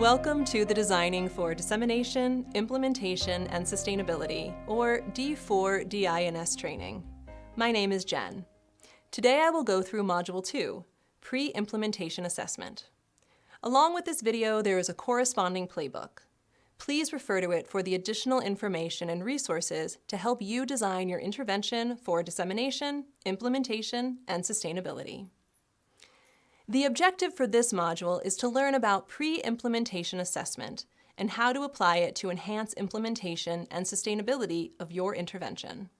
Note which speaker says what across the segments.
Speaker 1: Welcome to the Designing for Dissemination, Implementation, and Sustainability, or D4DI&S training. My name is Jen. Today I will go through Module 2, Pre-Implementation Assessment. Along with this video, there is a corresponding playbook. Please refer to it for the additional information and resources to help you design your intervention for dissemination, implementation, and sustainability. The objective for this module is to learn about pre-implementation assessment and how to apply it to enhance implementation and sustainability of your intervention.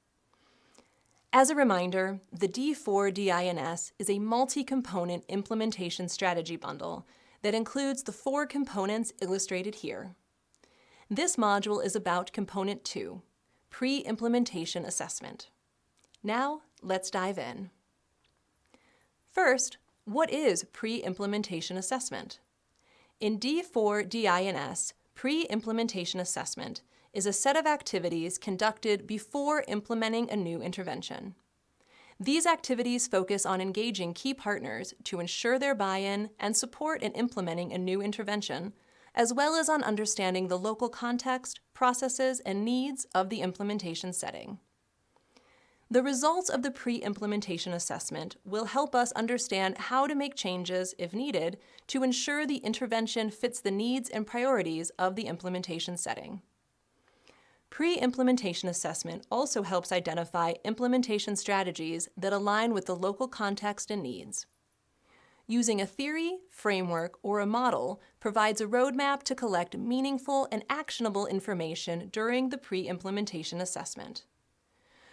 Speaker 1: As a reminder, the D4DI&S is a multi-component implementation strategy bundle that includes the 4 components illustrated here. This module is about Component 2, Pre-Implementation Assessment. Now, let's dive in. First, what is pre-implementation assessment? In D4DI&S, pre-implementation assessment is a set of activities conducted before implementing a new intervention. These activities focus on engaging key partners to ensure their buy-in and support in implementing a new intervention, as well as on understanding the local context, processes, and needs of the implementation setting. The results of the pre-implementation assessment will help us understand how to make changes, if needed, to ensure the intervention fits the needs and priorities of the implementation setting. Pre-implementation assessment also helps identify implementation strategies that align with the local context and needs. Using a theory, framework, or a model provides a roadmap to collect meaningful and actionable information during the pre-implementation assessment.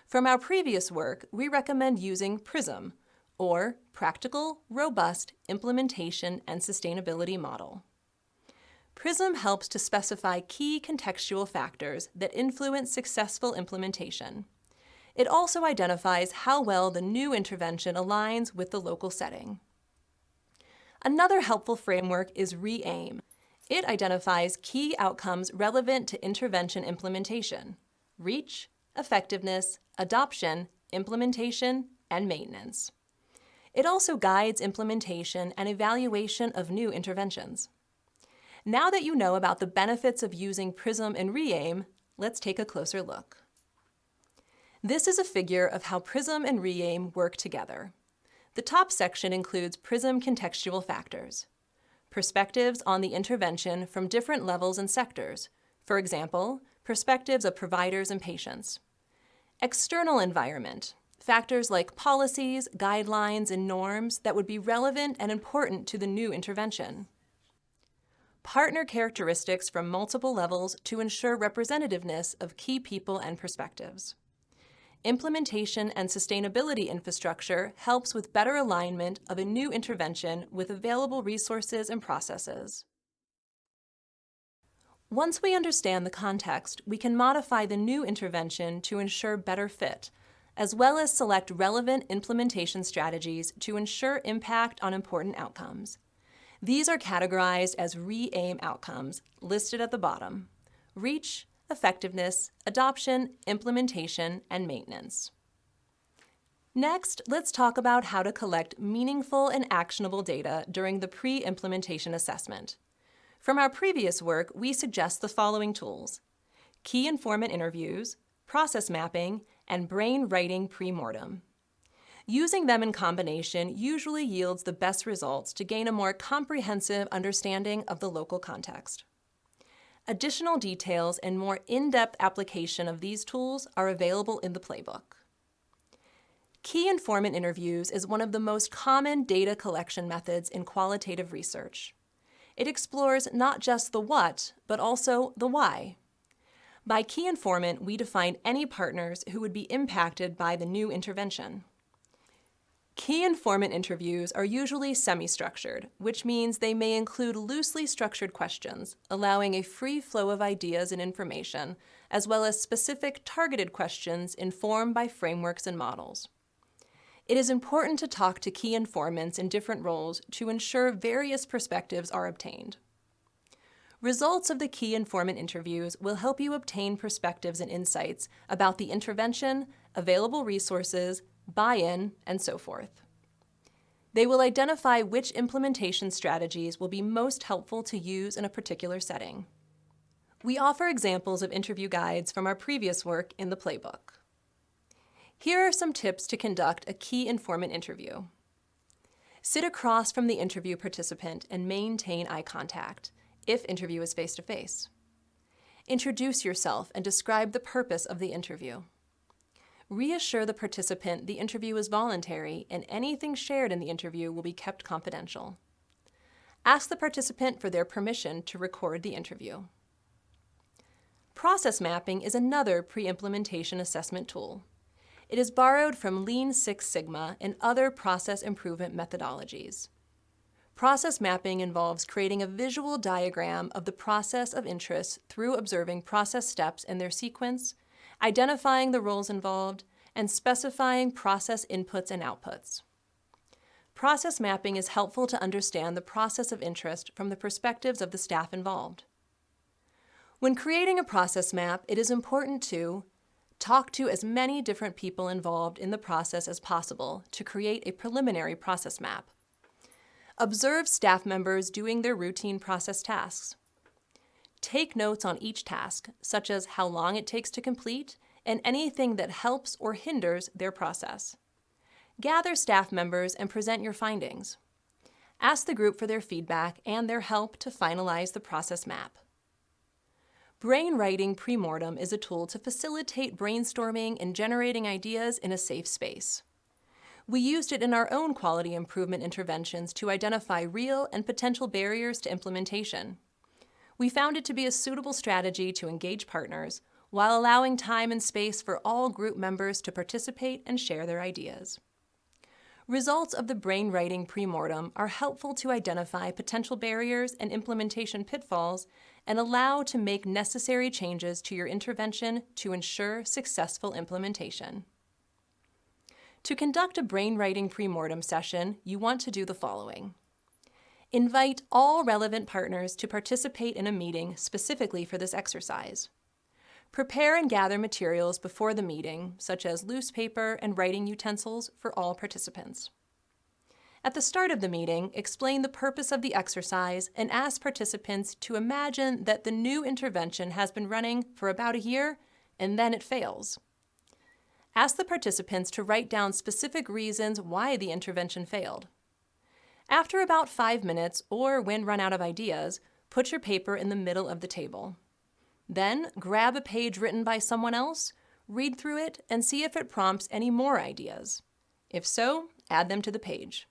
Speaker 1: From our previous work, we recommend using PRISM, or Practical, Robust Implementation and Sustainability Model. PRISM helps to specify key contextual factors that influence successful implementation. It also identifies how well the new intervention aligns with the local setting. Another helpful framework is RE-AIM. It identifies key outcomes relevant to intervention implementation: reach, effectiveness, adoption, implementation, and maintenance. It also guides implementation and evaluation of new interventions. Now that you know about the benefits of using PRISM and RE-AIM, let's take a closer look. This is a figure of how PRISM and RE-AIM work together. The top section includes PRISM contextual factors, perspectives on the intervention from different levels and sectors, for example, perspectives of providers and patients. External environment, factors like policies, guidelines, and norms that would be relevant and important to the new intervention. Partner characteristics from multiple levels to ensure representativeness of key people and perspectives. Implementation and sustainability infrastructure helps with better alignment of a new intervention with available resources and processes. Once we understand the context, we can modify the new intervention to ensure better fit, as well as select relevant implementation strategies to ensure impact on important outcomes. These are categorized as RE-AIM outcomes, listed at the bottom: reach, effectiveness, adoption, implementation, and maintenance. Next, let's talk about how to collect meaningful and actionable data during the pre-implementation assessment. From our previous work, we suggest the following tools: key informant interviews, process mapping, and brain writing pre-mortem. Using them in combination usually yields the best results to gain a more comprehensive understanding of the local context. Additional details and more in-depth application of these tools are available in the playbook. Key informant interviews is one of the most common data collection methods in qualitative research. It explores not just the what, but also the why. By key informant, we define any partners who would be impacted by the new intervention. Key informant interviews are usually semi-structured, which means they may include loosely structured questions, allowing a free flow of ideas and information, as well as specific targeted questions informed by frameworks and models. It is important to talk to key informants in different roles to ensure various perspectives are obtained. Results of the key informant interviews will help you obtain perspectives and insights about the intervention, available resources, buy-in, and so forth. They will identify which implementation strategies will be most helpful to use in a particular setting. We offer examples of interview guides from our previous work in the playbook. Here are some tips to conduct a key informant interview. Sit across from the interview participant and maintain eye contact, if interview is face-to-face. Introduce yourself and describe the purpose of the interview. Reassure the participant the interview is voluntary and anything shared in the interview will be kept confidential. Ask the participant for their permission to record the interview. Process mapping is another pre-implementation assessment tool. It is borrowed from Lean Six Sigma and other process improvement methodologies. Process mapping involves creating a visual diagram of the process of interest through observing process steps in their sequence, identifying the roles involved, and specifying process inputs and outputs. Process mapping is helpful to understand the process of interest from the perspectives of the staff involved. When creating a process map, it is important to talk to as many different people involved in the process as possible to create a preliminary process map. Observe staff members doing their routine process tasks. Take notes on each task, such as how long it takes to complete and anything that helps or hinders their process. Gather staff members and present your findings. Ask the group for their feedback and their help to finalize the process map. Brainwriting pre-mortem is a tool to facilitate brainstorming and generating ideas in a safe space. We used it in our own quality improvement interventions to identify real and potential barriers to implementation. We found it to be a suitable strategy to engage partners while allowing time and space for all group members to participate and share their ideas. Results of the brainwriting pre-mortem are helpful to identify potential barriers and implementation pitfalls and allow to make necessary changes to your intervention to ensure successful implementation. To conduct a brainwriting pre-mortem session, you want to do the following. Invite all relevant partners to participate in a meeting specifically for this exercise. Prepare and gather materials before the meeting, such as loose paper and writing utensils for all participants. At the start of the meeting, explain the purpose of the exercise and ask participants to imagine that the new intervention has been running for about a year and then it fails. Ask the participants to write down specific reasons why the intervention failed. After about 5 minutes, or when run out of ideas, put your paper in the middle of the table. Then, grab a page written by someone else, read through it, and see if it prompts any more ideas. If so, add them to the page.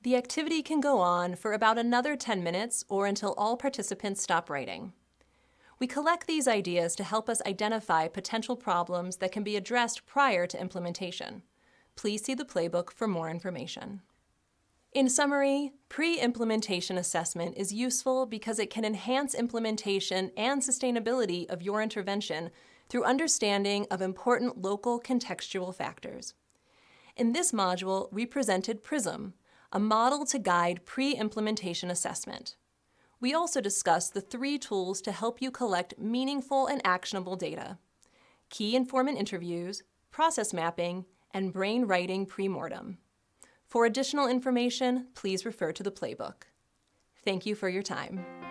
Speaker 1: The activity can go on for about another 10 minutes or until all participants stop writing. We collect these ideas to help us identify potential problems that can be addressed prior to implementation. Please see the playbook for more information. In summary, pre-implementation assessment is useful because it can enhance implementation and sustainability of your intervention through understanding of important local contextual factors. In this module, we presented PRISM, a model to guide pre-implementation assessment. We also discussed the 3 tools to help you collect meaningful and actionable data: key informant interviews, process mapping, and brainwriting pre-mortem. For additional information, please refer to the playbook. Thank you for your time.